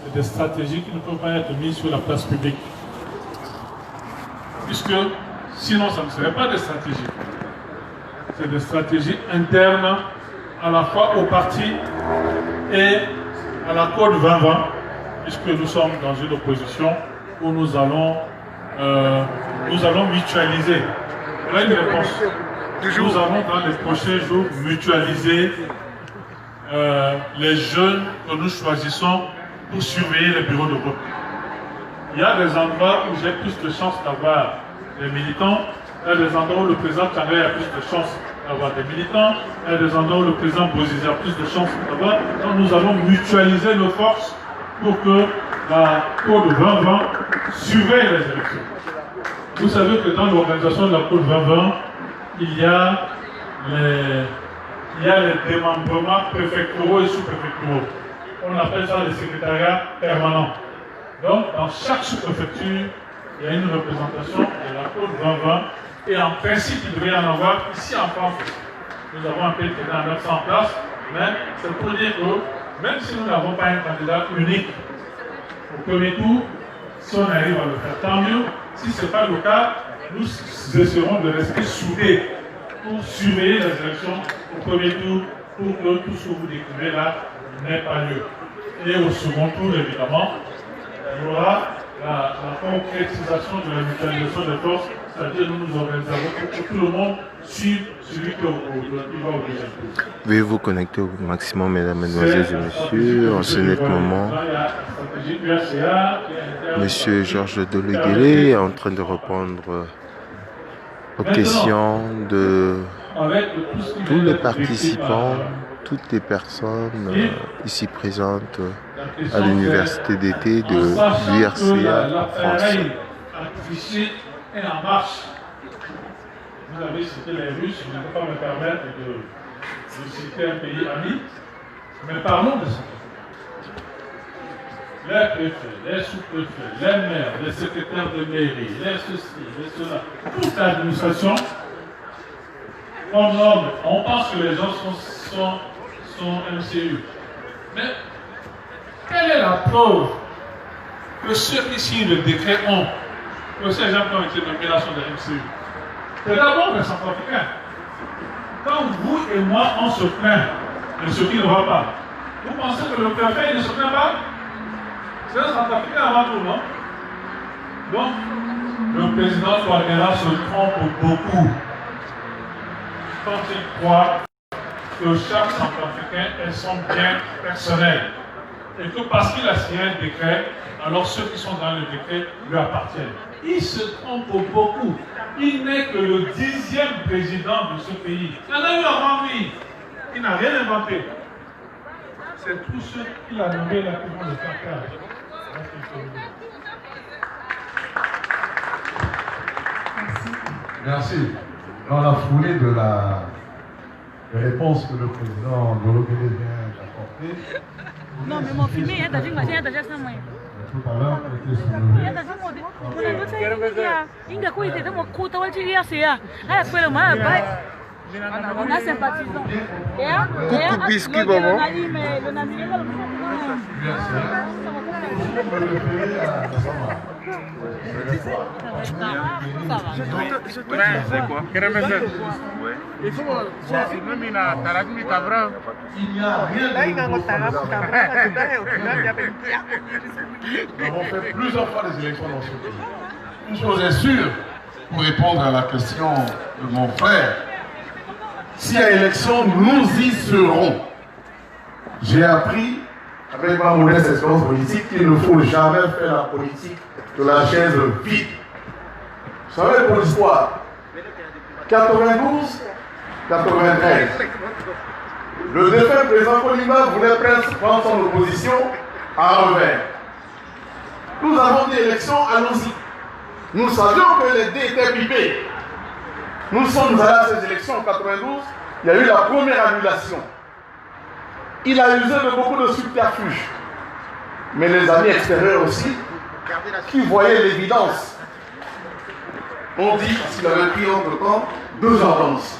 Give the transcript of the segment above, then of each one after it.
et des stratégies qui ne peuvent pas être mises sur la place publique. Puisque sinon, ça ne serait pas des stratégies. C'est des stratégies internes à la fois au parti et à la Côte 2020, puisque nous sommes dans une opposition où nous allons mutualiser. Voilà une réponse. Nous allons dans les prochains jours mutualiser les jeunes que nous choisissons pour surveiller les bureaux de vote. Il y a des endroits où j'ai plus de chances d'avoir des militants, il y a des endroits où le président Tchangé a plus de chances d'avoir des militants, il y a des endroits où le président Bozizé a plus de chances d'avoir. Donc nous allons mutualiser nos forces pour que la Côte 2020 surveille les élections. Vous savez que dans l'organisation de la Côte 2020, il y a les démembrements préfectoraux et sous-préfectoraux. On appelle ça les secrétariats permanents. Donc, dans chaque sous-préfecture, il y a une représentation de la Côte 2020 et en principe, il devrait y en avoir ici en France. Nous avons un pays qui est à mettre ça en place, mais c'est pour dire que même si nous n'avons pas un candidat unique au premier tour, si on arrive à le faire, tant mieux. Si ce n'est pas le cas, nous essaierons de rester soudés pour surveiller les élections au premier tour pour que tout ce que vous découvrez là n'ait pas lieu. Et au second tour, évidemment, il y aura la concrétisation de la mutualisation des forces, c'est-à-dire nous nous organiserons pour que tout le monde suive celui qui va au deuxième tour. Veuillez vous connecter au maximum, mesdames, mesdemoiselles et messieurs. En ce net moment, Monsieur Georges Deleguélé est en train de répondre aux questions de tous les participants, toutes les personnes ici présentes à l'université d'été de l'URCA en France. Vous avez cité les Russes, je ne peux pas me permettre de citer un pays ami, mais parlons de ça. Les préfets, les sous-préfets, les maires, les secrétaires de mairie, les ceci, les cela, toute l'administration, on pense que les gens sont MCU. Mais quelle est la preuve que ceux qui signent le décret ont, que ces gens qui ont été nommés là sont des MCU? C'est d'abord les Centrafricains. Quand vous et moi, on se plaint de ce qui ne va pas, vous pensez que le préfet ne se plaint pas? C'est un Centrafricain avant tout, non? Donc, le président Touadéra se trompe beaucoup quand il croit que chaque Centrafricain ait son bien personnel. Et que parce qu'il a signé un décret, alors ceux qui sont dans le décret lui appartiennent. Il se trompe beaucoup. Il n'est que le 10e président de ce pays. Il y en a eu avant lui. Il n'a rien inventé. C'est tous ceux qu'il a nommés là qui vont le faire faire. Merci. Dans la foulée de la réponse que le président Deleguélé vient d'apporter, non, mais mon film, il y a déjà ça, moi. tout à l'heure, a été soulevé. On a sympathisant. Coucou biscuit, maman. C'est quoi? Il faut il n'y a rien Nous avons fait plusieurs fois des élections dans ce pays. Une chose est sûre, pour répondre à la question de mon frère, s'il y a élection, nous y serons. J'ai appris, avec ma modeste expérience politique, qu'il ne faut jamais faire la politique de la chaise vide. Vous savez, pour l'histoire, 92, 93, le défunt président Colima voulait prendre son opposition à revers. Nous avons dit élection, allons-y. Nous savions que les dés étaient pipés. Nous sommes allés à ces élections en 92, il y a eu la première annulation. Il a usé de beaucoup de subterfuges. Mais les amis extérieurs aussi, qui voyaient l'évidence, ont dit, s'il avait pris entre temps, 2 ordonnances.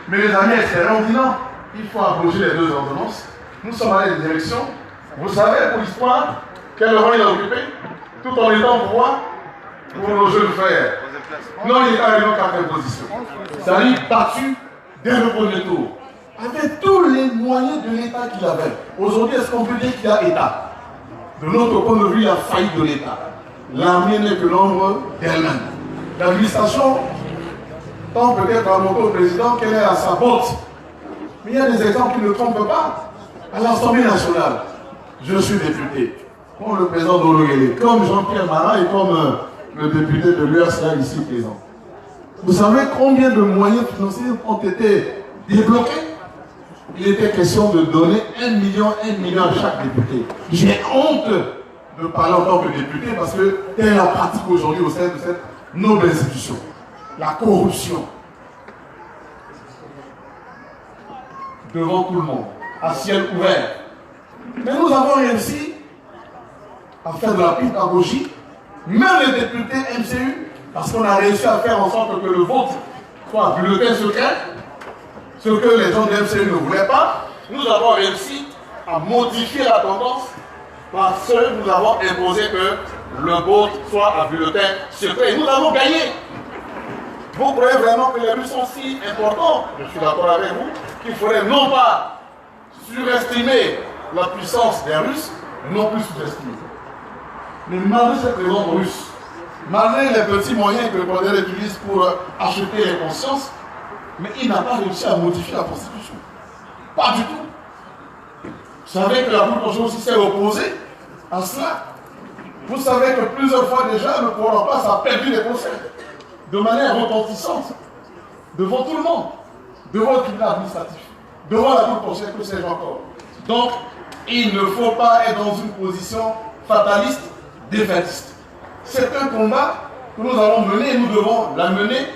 Mais les amis extérieurs ont dit non, il faut abroger les 2 ordonnances. Nous sommes allés à des élections, Vous savez, pour l'histoire, quel rang il a occupé, tout en étant au pouvoir, pour nos jeunes frères. Non, il est arrivé en quatrième position. C'est-à-dire battu dès le premier tour. Avec tous les moyens de l'État qu'il avait. Aujourd'hui, est-ce qu'on peut dire qu'il y a État? De notre point de vue, il y a faillite de l'État. L'armée n'est que l'ombre d'elle-même. L'administration tend peut-être à montrer au président qu'elle est à sa botte. Mais il y a des exemples qui ne trompent pas. À l'Assemblée nationale, je suis député. Comme le président Dologuélé, comme Jean-Pierre Marat et comme le député de l'URCA ici présent. Vous savez combien de moyens financiers ont été débloqués? Il était question de donner 1 million à chaque député. J'ai honte de parler en tant que député parce que telle est la pratique aujourd'hui au sein de cette noble institution. La corruption. Devant tout le monde, à ciel ouvert. Mais nous avons réussi à faire de la pédagogie, même les députés MCU, parce qu'on a réussi à faire en sorte que le vote soit bulletin secret, ce que les gens de MCU ne voulaient pas. Nous avons réussi à modifier la tendance parce que nous avons imposé que le vote soit à bulletin secret. Et nous avons gagné. Vous croyez vraiment que les Russes sont si importants? Je suis d'accord avec vous qu'il faudrait non pas surestimer la puissance des Russes, mais non plus sous-estimer. Mais malgré cette présence russe, malgré les petits moyens que le Condé utilise pour acheter les consciences, mais il n'a pas réussi à modifier la Constitution. Pas du tout. Vous savez que la Cour constitutionnelle aussi s'est opposée à cela. Vous savez que plusieurs fois déjà, le pouvoir en place a perdu les conseils de manière retentissante, devant tout le monde, devant le tribunal administratif, devant la Cour constitutionnelle, que sais-je encore. Donc, il ne faut pas être dans une position fataliste, défaitiste. C'est un combat que nous allons mener et nous devons la mener.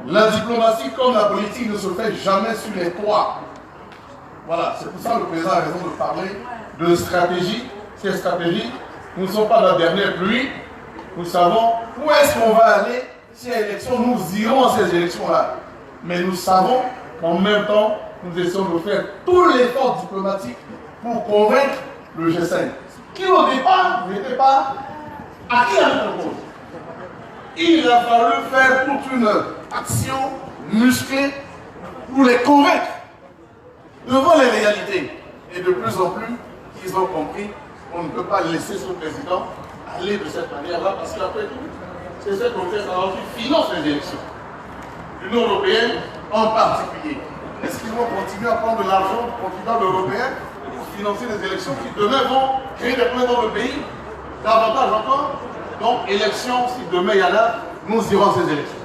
La diplomatie comme la politique ne se fait jamais sur les toits. Voilà, c'est pour ça que le président a raison de parler de stratégie. Cette stratégie, nous ne sommes pas dans la dernière pluie. Nous savons où est-ce qu'on va aller si à l'élection, nous irons à ces élections-là. Mais nous savons qu'en même temps, nous essayons de faire tout l'effort diplomatique pour convaincre le G5, qui au départ n'était pas acquis à notre cause. Il a fallu faire toute une action musclée pour les convaincre devant les réalités. Et de plus en plus, ils ont compris qu'on ne peut pas laisser ce président aller de cette manière-là, parce qu'après tout, c'est ce qu'on fait qui finance les élections. L'Union européenne en particulier. Est-ce qu'ils vont continuer à prendre de l'argent du continent européen pour financer des élections qui demain vont créer des problèmes dans le pays? Davantage encore. Donc, élections, si demain il y en a, nous irons à ces élections.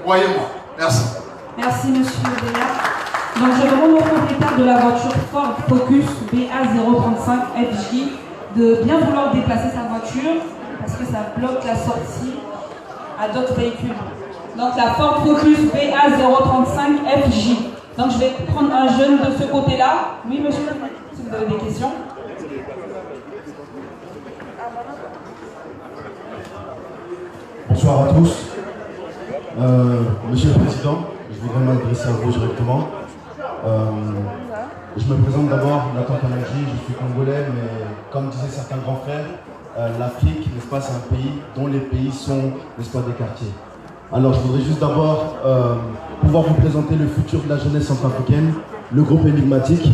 Croyez-moi. Merci. Merci, monsieur Béat. Donc, je demande au propriétaire de la voiture Ford Focus BA035 FJ de bien vouloir déplacer sa voiture parce que ça bloque la sortie à d'autres véhicules. Donc, la Ford Focus BA035 FJ. Donc, je vais prendre un jeune de ce côté-là. Oui, monsieur, si vous avez des questions. Bonsoir à tous. Monsieur le Président, je voudrais m'adresser à vous directement. Je me présente d'abord, Nathan Kamanji, je suis congolais, mais comme disaient certains grands frères, l'Afrique, n'est-ce pas, c'est un pays dont les pays sont, n'est-ce pas, des quartiers. Alors je voudrais juste d'abord pouvoir vous présenter le futur de la jeunesse centrafricaine, le groupe énigmatique.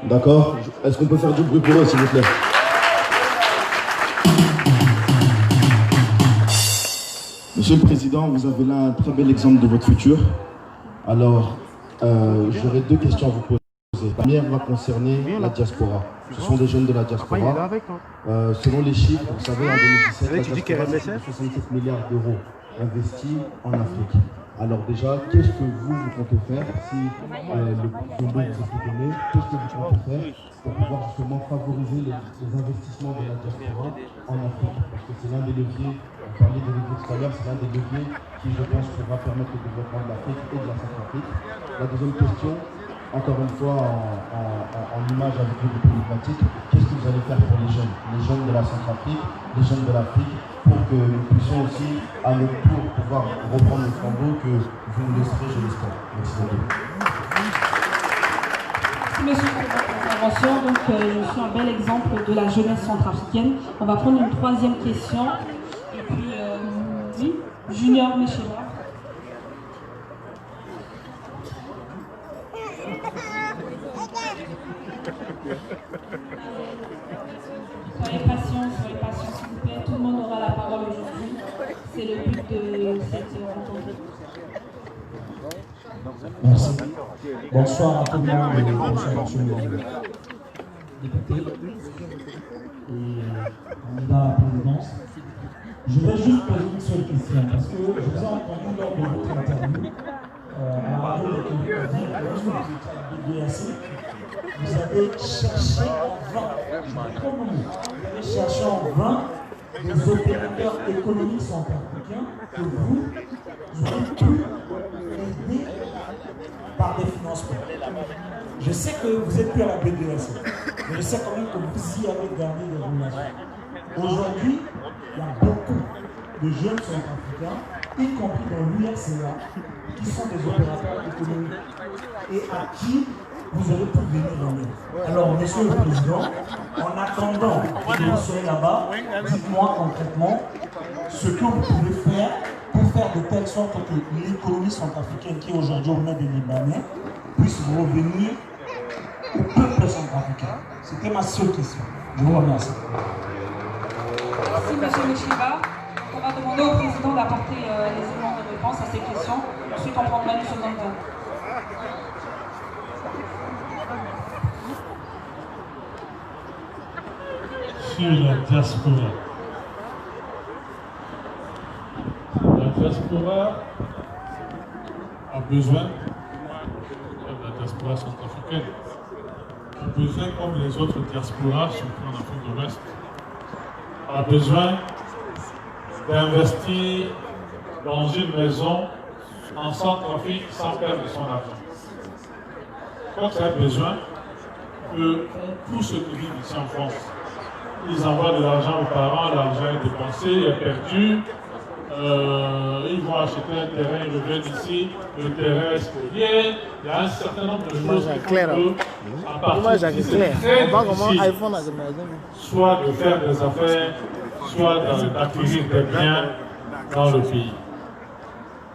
D'accord? Est-ce qu'on peut faire du bruit pour eux, s'il vous plaît? Monsieur le Président, vous avez là un très bel exemple de votre futur. Alors, j'aurais deux questions à vous poser. La première va concerner la diaspora. Ce sont des jeunes de la diaspora. Selon les chiffres, vous savez, en 2017, la diaspora, c'est 67 milliards d'euros investis en Afrique. Alors déjà, qu'est-ce que vous comptez faire si le fonds vous est donné? Qu'est-ce que vous comptez faire pour pouvoir justement favoriser les investissements de la diaspora en Afrique? Parce que c'est l'un des leviers, on parlait des leviers tout à l'heure, c'est l'un des leviers qui, je pense, pourra permettre le développement de l'Afrique et de la Centrafrique. La deuxième question, encore une fois en image avec le groupe énigmatique, qu'est-ce que vous allez faire pour les jeunes de la Centrafrique, les jeunes de l'Afrique, pour que nous puissions aussi, à notre tour, pouvoir reprendre le flambeau que vous nous laisserez, je l'espère. Merci beaucoup. Monsieur le Président. intervention. Donc, je suis un bel exemple de la jeunesse centrafricaine. On va prendre une troisième question. Et puis, oui, Junior Mechela. Soyez patients, s'il vous plaît. Tout le monde aura la parole aujourd'hui. C'est le but de cette rencontre. Merci. Bonsoir à tout le monde, bonsoir monsieur le député et candidat à la présidence. Je vais juste poser une seule question parce que je vous ai entendu lors de votre interview à la radio de BDAC. Vous avez cherché en vain, vous avez cherché en vain des opérateurs économiques centrafricains que vous avez pu aider par des financements. Je sais que vous n'êtes plus à la BDAC, mais je sais quand même que vous y avez gardé des relations. Aujourd'hui, il y a beaucoup de jeunes centrafricains, y compris dans l'URCA, qui sont des opérateurs économiques et à qui vous aurez pu venir dans l'aide. Alors, monsieur le Président, en attendant que vous soyez là-bas, dites-moi concrètement ce que vous pouvez faire pour faire de telle sorte que l'économie centrafricaine qui est aujourd'hui au mains des Libanais puisse revenir au peuple centrafricain. C'était ma seule question. Je vous remercie. Merci, M. Mechela. On va demander au Président d'apporter les éléments de réponse à ces questions. Ensuite, on prendra une seconde temps. Sur la diaspora. La diaspora a besoin, la diaspora centrafricaine, a besoin, comme les autres diasporas, surtout en Afrique de l'Ouest, a besoin d'investir dans une maison en Centrafrique sans perdre son argent. Quand ça a besoin que tout ce qui vit ici en France, ils envoient de l'argent aux parents, l'argent est dépensé, est perdu, ils vont acheter un terrain, ils reviennent ici, le terrain est spolié, il y a un certain nombre de choses qui font que, à partir d'ici, c'est très difficile, soit de faire des affaires, soit d'acquérir des biens dans le pays.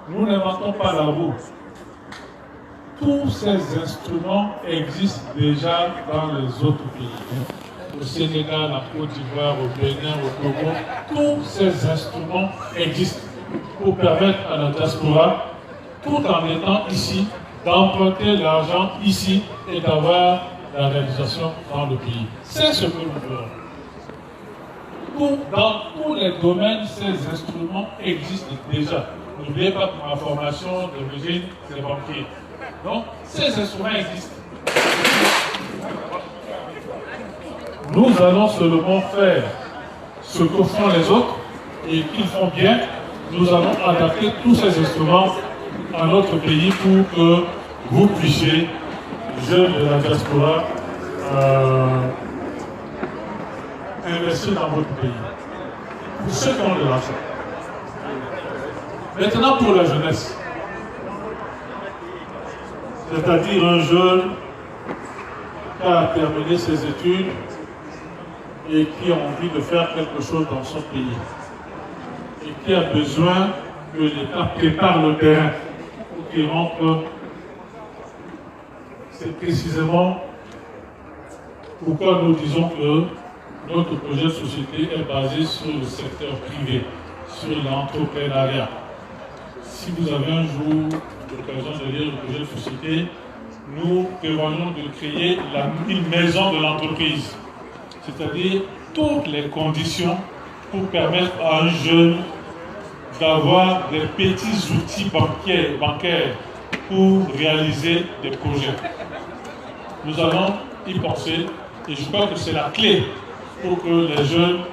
Nous n'inventons pas la roue. Tous ces instruments existent déjà dans les autres pays. Au Sénégal, en Côte d'Ivoire, au Bénin, au Togo, tous ces instruments existent pour permettre à la diaspora, tout en étant ici, d'emprunter l'argent ici et d'avoir la réalisation dans le pays. C'est ce que nous faisons. Dans tous les domaines, ces instruments existent déjà. N'oubliez pas que ma formation d'origine, c'est banquier. Donc, ces instruments existent. Nous allons seulement faire ce que font les autres et qu'ils font bien. Nous allons adapter tous ces instruments à notre pays pour que vous puissiez, jeunes de la diaspora, investir dans votre pays. Pour ceux qui ont de l'argent. Maintenant pour la jeunesse. C'est-à-dire un jeune qui a terminé ses études et qui a envie de faire quelque chose dans son pays et qui a besoin que l'État prépare le terrain pour qu'il rentre. C'est précisément pourquoi nous disons que notre projet de société est basé sur le secteur privé, sur l'entrepreneuriat. Si vous avez un jour l'occasion de lire le projet de société, nous prévoyons de créer une maison de l'entreprise. C'est-à-dire toutes les conditions pour permettre à un jeune d'avoir des petits outils bancaires pour réaliser des projets. Nous allons y penser et je crois que c'est la clé pour que les jeunes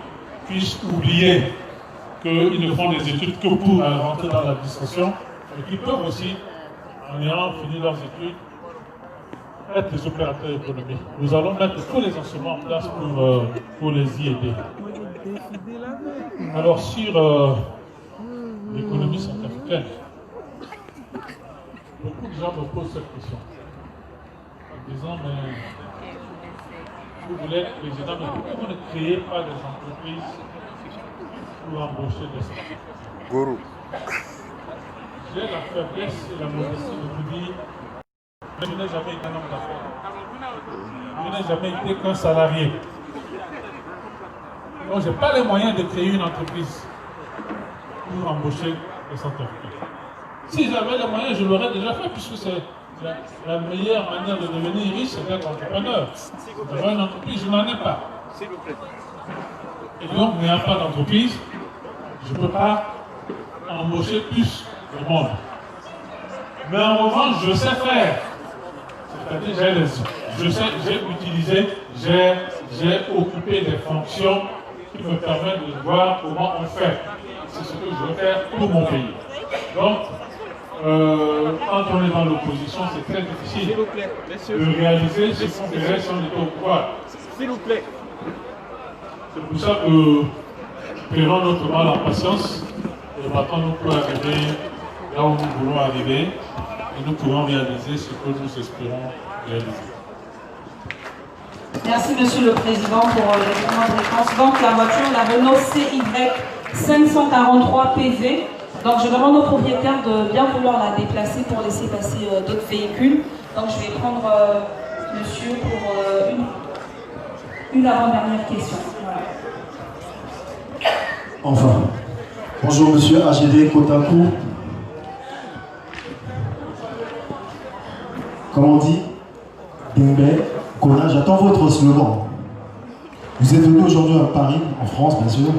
puissent oublier qu'ils ne font des études que pour rentrer dans l'administration, mais qu'ils peuvent aussi, en ayant fini leurs études, être des opérateurs économiques. Nous allons mettre tous les instruments en place pour les y aider. Alors sur l'économie centrafricaine, beaucoup de gens me posent cette question en disant mais vous voulez être président, mais pourquoi vous ne créez pas des entreprises pour embaucher des gens? Gourou. J'ai la faiblesse et la modestie de vous dire, je n'ai jamais été un homme d'affaires. Je n'ai jamais été qu'un salarié. Donc je n'ai pas les moyens de créer une entreprise pour embaucher des entreprises. Si j'avais les moyens, je l'aurais déjà fait, puisque c'est la meilleure manière de devenir riche, c'est d'être entrepreneur. D'avoir une entreprise, je n'en ai pas. Et donc, n'ayant pas d'entreprise, je ne peux pas embaucher plus de monde. Mais en revanche, je sais faire. C'est-à-dire, j'ai utilisé, j'ai occupé des fonctions qui me permettent de voir comment on fait. C'est ce que je veux faire pour mon pays. Donc, quand on est dans l'opposition, c'est très difficile de réaliser ce qu'on ferait si on était au pouvoir. S'il vous plaît. C'est pour ça que nous prenons notre mal en patience et maintenant nous pouvons arriver là où nous voulons arriver et nous pourrons réaliser ce que nous espérons réaliser. Merci Monsieur le Président pour les éléments de réponse. Donc la voiture, la Renault CY 543 PV. Donc je demande au propriétaire de bien vouloir la déplacer pour laisser passer d'autres véhicules. Donc je vais prendre Monsieur pour une avant-dernière question. Voilà. Enfin. Bonjour Monsieur AGD Kotaku. Comme on dit, Bembe, Kona, j'attends votre slogan. Vous êtes venu aujourd'hui à Paris, en France bien sûr,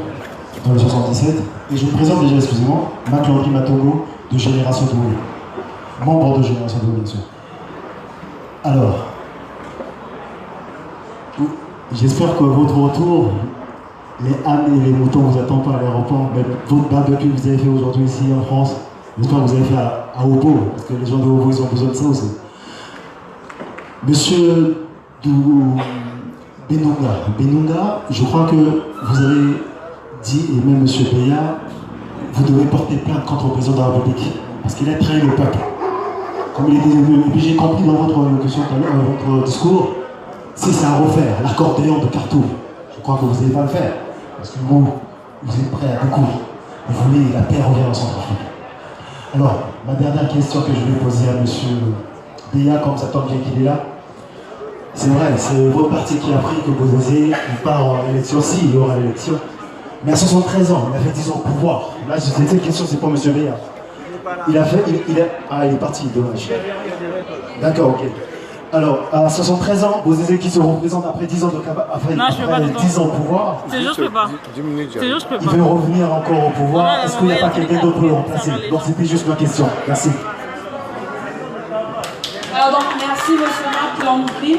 dans le 77, et je vous présente déjà, excusez-moi, Maclaury Matogo de Génération Doué, membre de Génération Doué bien sûr. Alors, j'espère que votre retour, les ânes et les moutons vous attendent pas à l'aéroport, mais votre barbecue que vous avez fait aujourd'hui ici en France, j'espère que vous avez fait à Obo, parce que les gens de Obo ils ont besoin de ça aussi. Monsieur Benunga, je crois que vous avez dit, et même Monsieur Beya, vous devez porter plainte contre le président de la République, parce qu'il a trahi le peuple. Comme il est dit, et puis j'ai compris dans votre discours, si c'est à refaire, l'accordéon de Khartoum, je crois que vous n'allez pas le faire, parce que vous êtes prêt à découvrir. Vous voulez la paix revienne en Centrafrique. Alors, ma dernière question que je vais poser à Monsieur Beya, comme ça tombe bien qu'il est là, c'est vrai, c'est votre parti qui a pris que Bozizé part en élection, si il y aura l'élection. Mais à 73 ans, il a fait 10 ans au pouvoir. Là, cette question, c'est pour M. Beya. Il est parti, dommage. D'accord, ok. Alors, à 73 ans, Bozizé qui se représente après 10 ans de après 10 ans au pouvoir. C'est juste que je peux pas. C'est juste que je peux pas. Il veut revenir encore au pouvoir. Est-ce qu'il n'y a pas quelqu'un d'autre pour le remplacer? Donc, c'était juste ma question. Merci. Alors donc, merci Monsieur Marc Landry.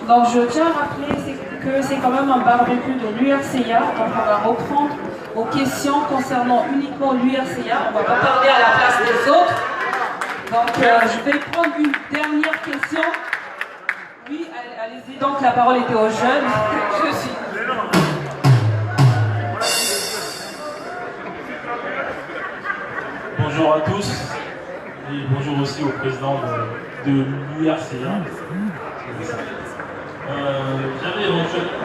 Donc je tiens à rappeler que c'est quand même un barbecue de l'URCA. Donc on va reprendre aux questions concernant uniquement l'URCA. On ne va pas parler à la place des autres. Donc je vais prendre une dernière question. Oui, allez-y. Donc la parole était aux jeunes. Je suis. Bonjour à tous et bonjour aussi au président de l'URCA. J'avais une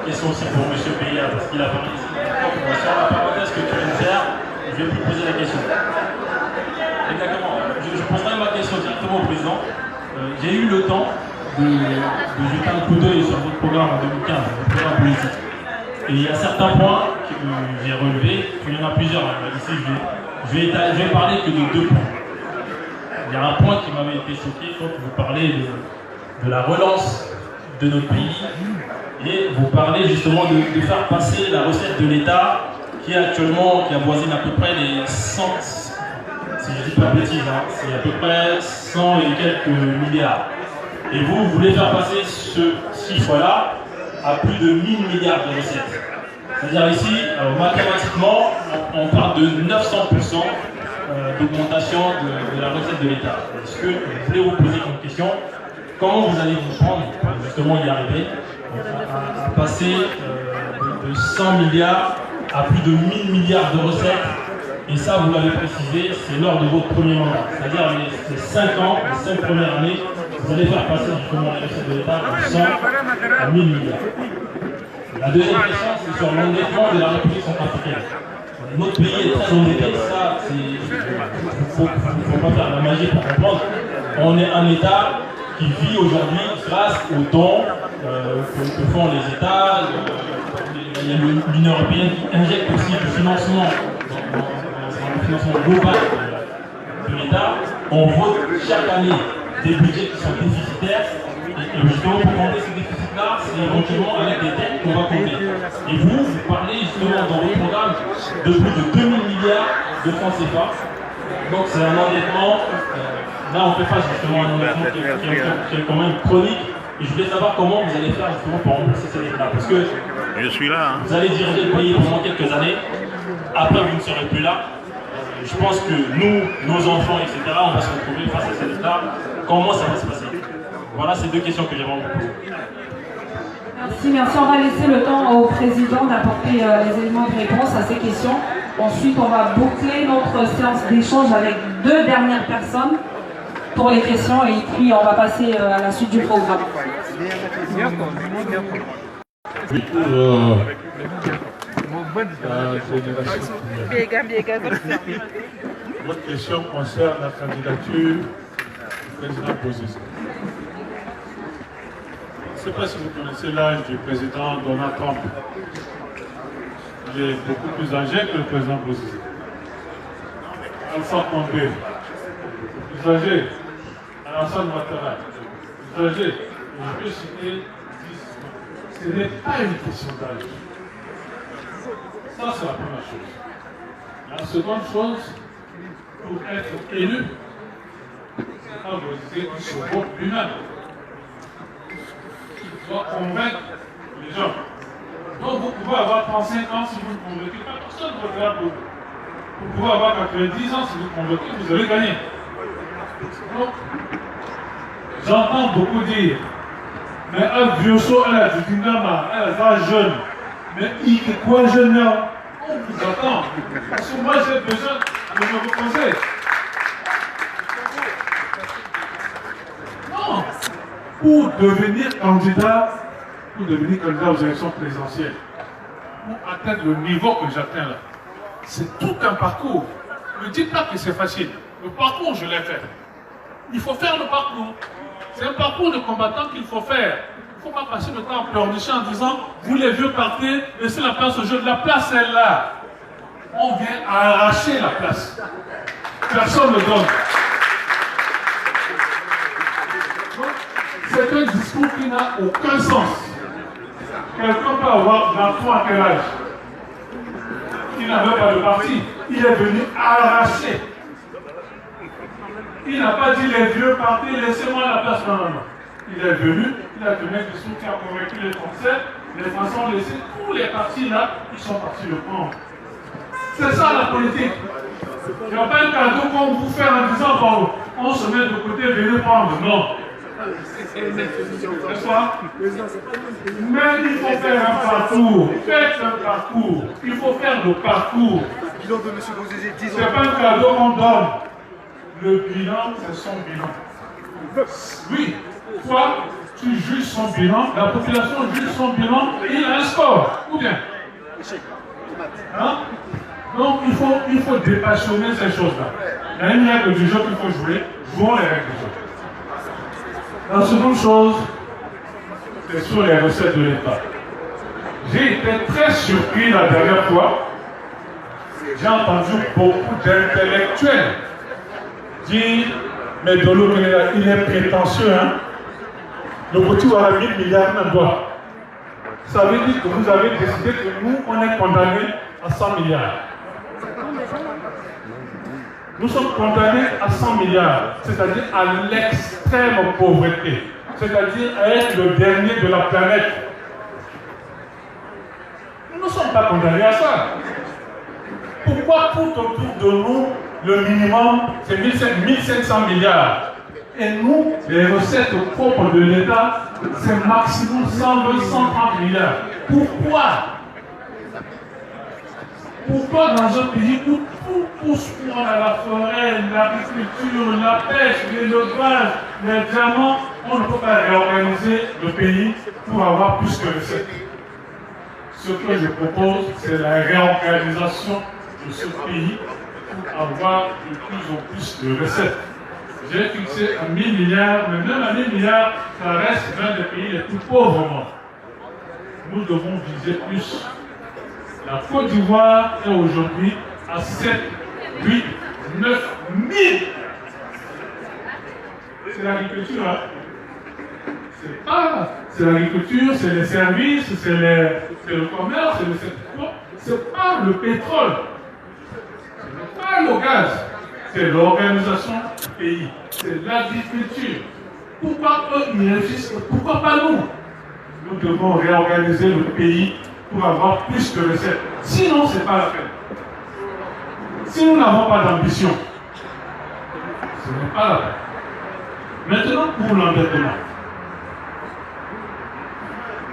question aussi pour M. Beya, parce qu'il a parlé ici de la formation. La parenthèse que tu viens de faire, je vais lui poser la question. Exactement. Je poserai ma question directement au président. J'ai eu le temps de jeter un coup d'œil sur votre programme en 2015, votre programme politique. Et il y a certains points que j'ai relevés, il y en a plusieurs. Ici, je vais parler que de 2 points. Il y a un point qui m'avait été choqué quand vous parlez de la relance de notre pays et vous parlez justement de faire passer la recette de l'État qui avoisine à peu près les 100, si je dis pas de bêtises, c'est à peu près 100 et quelques milliards. Et vous voulez faire passer ce chiffre-là à plus de 1000 milliards de recettes. C'est-à-dire ici, mathématiquement, on parle de 900% d'augmentation de la recette de l'État. Est-ce que je voulais vous poser une question? Comment vous allez vous prendre pour justement y arriver à passer de 100 milliards à plus de 1000 milliards de recettes? Et ça, vous l'avez précisé, c'est lors de votre premier mandat. C'est-à-dire les 5 ans, les 5 premières années, vous allez faire passer justement les recettes de l'État de 100 à 1000 milliards. La deuxième question, c'est sur l'endettement de la République centrafricaine. Notre pays est très endetté, ça, il ne faut pas faire la magie pour comprendre. On est un État qui vit aujourd'hui grâce aux dons que font les États. Il y a l'Union européenne qui injecte aussi du financement dans le financement global de l'État. On vote chaque année des budgets qui sont déficitaires. Et justement, pour combler ces déficits-là, c'est éventuellement avec des dettes qu'on va combler. Et vous parlez justement dans votre programme de plus de 2000 milliards de francs CFA. Donc c'est un endettement. Là, on fait face justement à un endettement qui est quand même chronique. Et je voulais savoir comment vous allez faire justement pour rembourser ces dettes-là. Parce que je suis là. Vous allez diriger le pays pendant quelques années. Après, vous ne serez plus là. Je pense que nous, nos enfants, etc., on va se retrouver face à ces dettes-là. Comment ça va se passer? Voilà ces deux questions que j'aimerais vous poser. Merci. On va laisser le temps au président d'apporter les éléments de réponse à ces questions. Ensuite, on va boucler notre séance d'échange avec deux dernières personnes pour les questions et puis on va passer à la suite du programme. Votre question concerne la candidature du président Bozizé. Je ne sais pas si vous connaissez l'âge du président Donald Trump. Il est beaucoup plus âgé que le président Bozizé. Alpha Condé, plus âgé. Alassane Ouattara, plus âgé. Je peux citer 10. Ce n'est pas une question d'âge. Ça, c'est la première chose. La seconde chose, pour être élu, c'est pas Bozizé qui se vote lui-même. Doit convaincre les gens. Donc vous pouvez avoir 35 ans si vous ne convainquez pas, personne ne votera pour vous. Vous pouvez avoir 90 ans si vous convainquez, vous allez gagner. Donc, j'entends beaucoup dire, mais un vieux saut, elle a du Kingama, elle va jeune. Mais il est quoi jeune là? On vous attend. Parce que moi j'ai besoin de me reposer. Non! Pour devenir candidat aux élections présidentielles, pour atteindre le niveau que j'atteins là, c'est tout un parcours. Ne dites pas que c'est facile. Le parcours, je l'ai fait. Il faut faire le parcours. C'est un parcours de combattant qu'il faut faire. Il ne faut pas passer le temps à pleurnicher en disant « Vous les vieux partez, laissez la place au jeu. » La place est là. On vient arracher la place. Personne ne donne. C'est un discours qui n'a aucun sens. Quelqu'un peut avoir d'enfant à quel âge? Il n'avait pas de parti. Il est venu arracher. Il n'a pas dit les vieux partez, laissez-moi la place. Non, non, non. Il est venu, il a donné un discours qui a convaincu les Français. Les Français ont laissé tous les partis là, ils sont partis le prendre. C'est ça la politique. Il n'y a pas un cadeau qu'on vous fait en disant bon, on se met de côté, venez prendre. Non. N'est-ce pas? Mais il faut faire un parcours. Faites un parcours. Il faut faire le parcours. Ce n'est pas un cadeau qu'on donne. Le bilan, c'est son bilan. Oui, toi, tu juges son bilan, la population juge son bilan, et il a un score. Ou bien? Hein? Donc il faut dépassionner ces choses-là. Il y a une règle du jeu qu'il faut jouer. Jouons les règles du jeu. La seconde chose, c'est sur les recettes de l'État. J'ai été très surpris la dernière fois. J'ai entendu beaucoup d'intellectuels dire, mais Dolo, il est prétentieux, hein? Le petit aura 1000 milliards de doigts. Ça veut dire que vous avez décidé que nous, on est condamnés à 100 milliards. Nous sommes condamnés à 100 milliards, c'est-à-dire à l'extrême pauvreté, c'est-à-dire à être le dernier de la planète. Nous ne sommes pas condamnés à ça. Pourquoi tout autour de nous, le minimum, c'est 1500 milliards? Et nous, les recettes propres de l'État, c'est maximum 120, 130 milliards. Pourquoi? Pourquoi dans un pays où tout pousse pour la forêt, l'agriculture, la pêche, l'élevage, les diamants, on ne peut pas réorganiser le pays pour avoir plus de recettes. Ce que je propose, c'est la réorganisation de ce pays pour avoir de plus en plus de recettes. J'ai fixé à 1 000 milliards, mais même à 1 000 milliards, ça reste l'un des pays les plus pauvres au monde. Nous devons viser plus. La Côte d'Ivoire est aujourd'hui à 7, 8, 9 000. C'est l'agriculture, hein? C'est l'agriculture, c'est les services, c'est le commerce, c'est le secteur. C'est pas le pétrole, c'est pas le gaz, c'est l'organisation du pays, c'est l'agriculture. Pourquoi eux ils réussissent, pourquoi pas nous? Nous devons réorganiser le pays pour avoir plus de recettes. Sinon, ce n'est pas la peine. Si nous n'avons pas d'ambition, ce n'est pas la peine. Maintenant, pour l'endettement.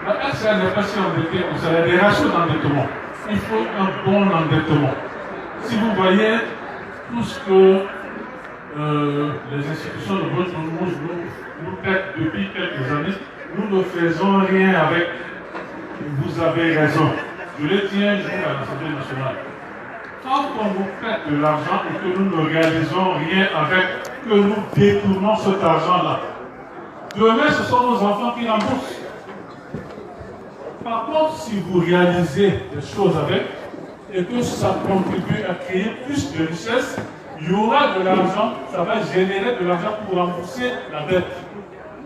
La RCA n'est pas si endettée, on a des ratios d'endettement. Il faut un bon endettement. Si vous voyez tout ce que les institutions de votre monde nous prêtent depuis quelques années, nous ne faisons rien avec. Vous avez raison. Je le dis un jour à l'Assemblée nationale. Quand on vous prête de l'argent et que nous ne réalisons rien avec, que nous détournons cet argent-là, demain ce sont nos enfants qui remboursent. Par contre, si vous réalisez des choses avec et que ça contribue à créer plus de richesse, il y aura de l'argent, ça va générer de l'argent pour rembourser la dette.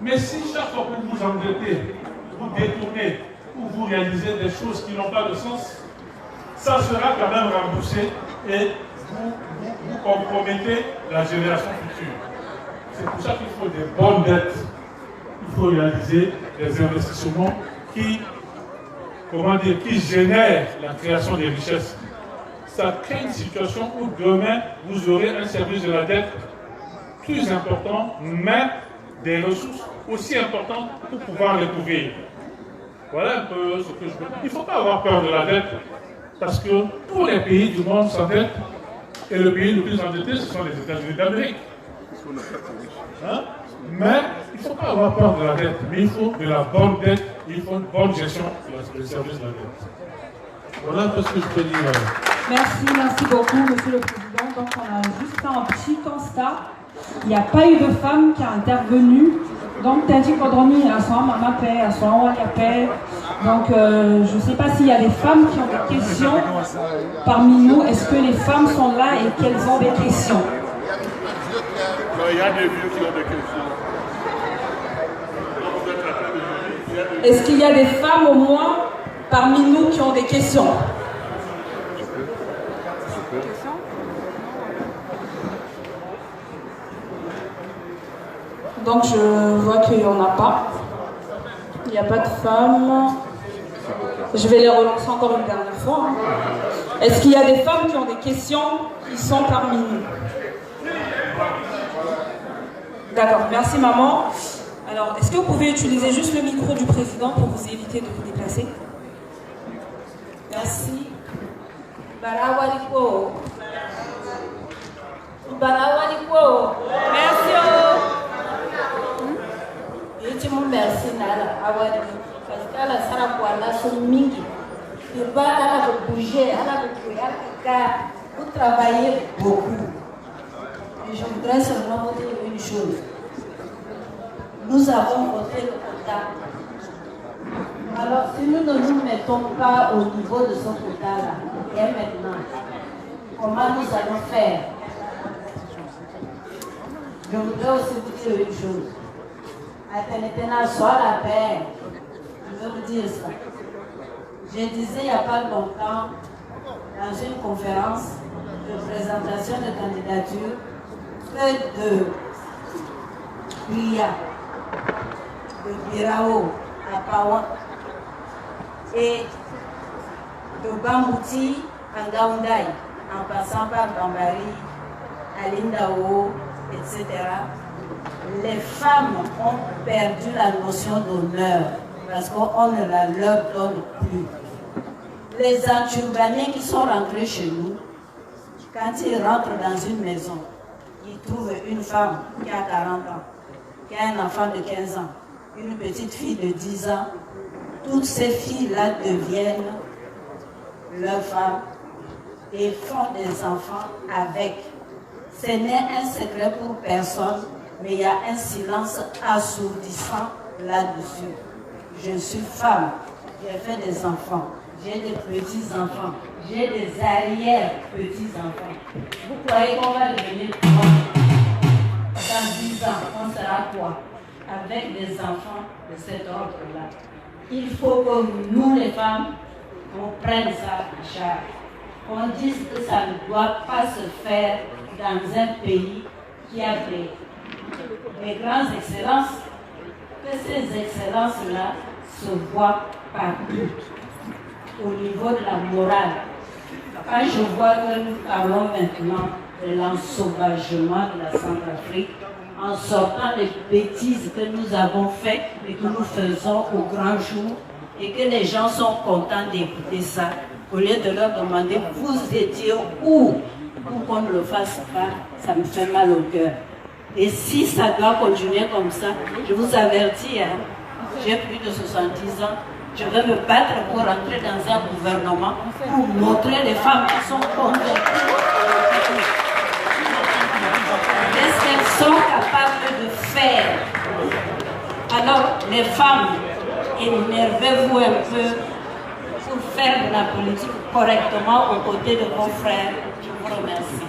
Mais si chaque fois que vous vous endettez, vous détournez, ou vous réalisez des choses qui n'ont pas de sens, ça sera quand même remboursé et vous compromettez la génération future. C'est pour ça qu'il faut des bonnes dettes. Il faut réaliser des investissements qui génèrent la création des richesses. Ça crée une situation où demain, vous aurez un service de la dette plus important, mais des ressources aussi importantes pour pouvoir les couvrir. Voilà un peu ce que je veux dire. Il ne faut pas avoir peur de la dette, parce que tous les pays du monde s'endettent, et le pays le plus endetté, ce sont les États-Unis d'Amérique. Hein? Mais il ne faut pas avoir peur de la dette, mais il faut de la bonne dette, il faut une bonne gestion du service de la dette. Voilà un peu ce que je peux dire. Merci beaucoup, Monsieur le Président. Donc on a juste fait un petit constat. Il n'y a pas eu de femme qui a intervenu. Donc, Tadji Kodromi, à son maman paix, à son Wanya paix. Donc, je ne sais pas s'il y a des femmes qui ont des questions parmi nous. Est-ce que les femmes sont là et qu'elles ont des questions? Il y a des vieux qui ont des questions. Est-ce qu'il y a des femmes au moins parmi nous qui ont des questions? Donc je vois qu'il n'y en a pas. Il n'y a pas de femmes. Je vais les relancer encore une dernière fois. Est-ce qu'il y a des femmes qui ont des questions qui sont parmi nous? D'accord, merci maman. Alors, est-ce que vous pouvez utiliser juste le micro du président pour vous éviter de vous déplacer? Merci. Barawaliko. Barawaliko. Merci. Merci Nala, parce qu'elle a ça pour la mingi. Il va à bouger, à la bouger, vous travaillez beaucoup. Et je voudrais seulement vous dire une chose. Nous avons voté le quota. Alors si nous ne nous mettons pas au niveau de ce quota-là, et maintenant, comment nous allons faire? Je voudrais aussi vous dire une chose. Soit la paix. Je veux vous dire ça. Je disais il n'y a pas longtemps, dans une conférence de présentation de candidature, que de Bria, de Birao à Pawa et de Bambouti à Gaoundai, en passant par Bambari, Alindao, etc. Les femmes ont perdu la notion d'honneur parce qu'on ne la leur donne plus. Les Anturbanais qui sont rentrés chez nous, quand ils rentrent dans une maison, ils trouvent une femme qui a 40 ans, qui a un enfant de 15 ans, une petite fille de 10 ans, toutes ces filles-là deviennent leurs femmes et font des enfants avec. Ce n'est un secret pour personne, mais il y a un silence assourdissant là-dessus. Je suis femme, j'ai fait des enfants, j'ai des petits-enfants, j'ai des arrière-petits-enfants. Vous croyez qu'on va devenir quoi? Dans 10 ans, on sera quoi? Avec des enfants de cet ordre-là. Il faut que nous, les femmes, on prenne ça en charge. On dise que ça ne doit pas se faire dans un pays qui a des grandes excellences, que ces excellences-là se voient partout, au niveau de la morale. Quand je vois que nous parlons maintenant de l'ensauvagement de la Centrafrique, en sortant les bêtises que nous avons faites et que nous faisons au grand jour, et que les gens sont contents d'écouter ça, au lieu de leur demander « vous étiez où ?» pour qu'on ne le fasse pas, ça me fait mal au cœur. Et si ça doit continuer comme ça, je vous avertis, hein, j'ai plus de 70 ans, je vais me battre pour rentrer dans un gouvernement pour montrer les femmes qui sont convaincues. Qu'est-ce qu'elles sont capables de faire? Alors, les femmes, énervez-vous un peu pour faire de la politique correctement aux côtés de vos frères. Je vous remercie.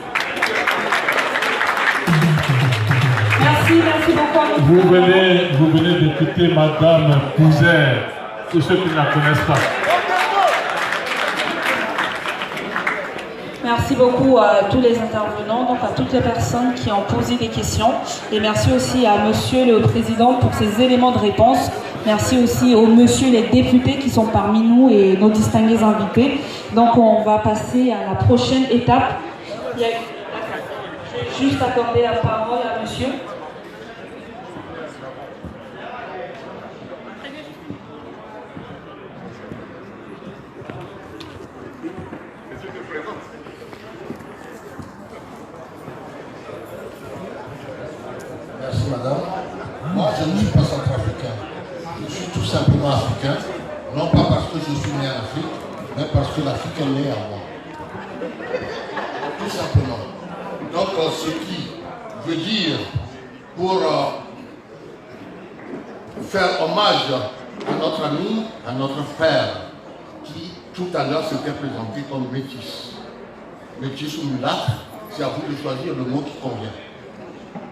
Merci beaucoup. Vous venez d'écouter Madame Cousin, pour ceux qui ne la connaissent pas. Merci beaucoup à tous les intervenants, donc à toutes les personnes qui ont posé des questions. Et merci aussi à Monsieur le Président pour ces éléments de réponse. Merci aussi aux Monsieur les députés qui sont parmi nous et nos distingués invités. Donc on va passer à la prochaine étape. Je vais juste accorder la parole à Monsieur. Merci madame. Moi je ne suis pas centrafricain. Je suis tout simplement africain. Non pas parce que je suis né en Afrique, mais parce que l'Afrique est née en moi. Tout simplement. Donc ce qui veut dire, pour faire hommage à notre ami, à notre frère, qui tout à l'heure s'était présenté comme métis. Métis ou mulâtre, c'est à vous de choisir le mot qui convient.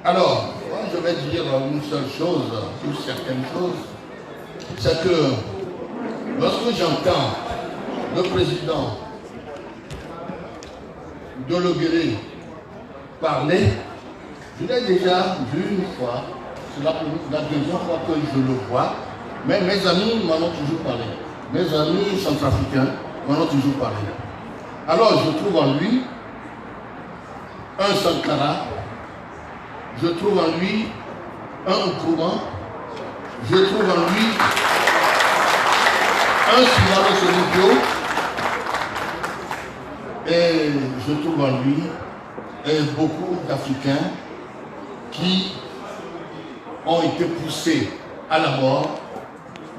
Alors, moi je vais dire une seule chose, une certaine chose, c'est que lorsque j'entends le président de Logéré parler, je l'ai déjà vu une fois, c'est la deuxième fois que je le vois, mais mes amis m'en ont toujours parlé. Mes amis centrafricains m'en ont toujours parlé. Alors je trouve en lui un Sankara, je trouve en lui un Nkrumah, je trouve en lui un Simaro Sonibio, et je trouve en lui beaucoup d'Africains qui ont été poussés à la mort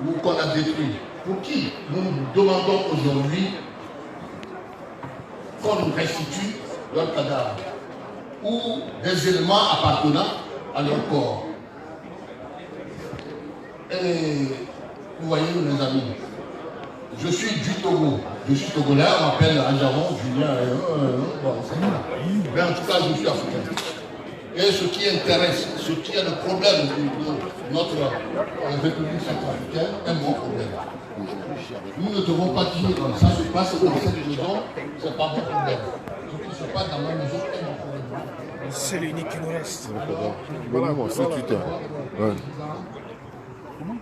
ou qu'on a détruits. Pour qui nous demandons aujourd'hui qu'on nous restitue leur cadavre ou des éléments appartenant à leur corps. Et vous voyez mes amis, je suis du Togo, je suis togolais, on m'appelle Anjaron, Julien, mais en tout cas je suis africain. Et ce qui intéresse, ce qui est le problème de notre République centrafricaine est mon problème. Nous ne devons pas dire ça se passe dans cette maison, c'est pas mon problème. Ce qui se passe dans ma maison est mon problème. C'est l'unique qui nous reste. Voilà, c'est Twitter. Ouais. Nous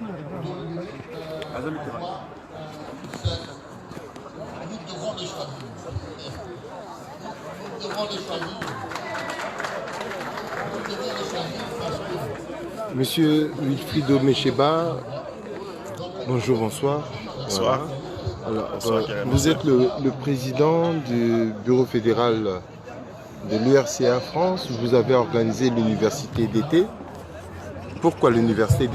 devons les choisir. Nous devons les choisir. Monsieur Wilfrido Mecheba, bonjour, bonsoir. Bonsoir. Voilà. Alors, vous êtes le président du bureau fédéral de l'URCA France. Vous avez organisé l'université d'été. Pourquoi l'université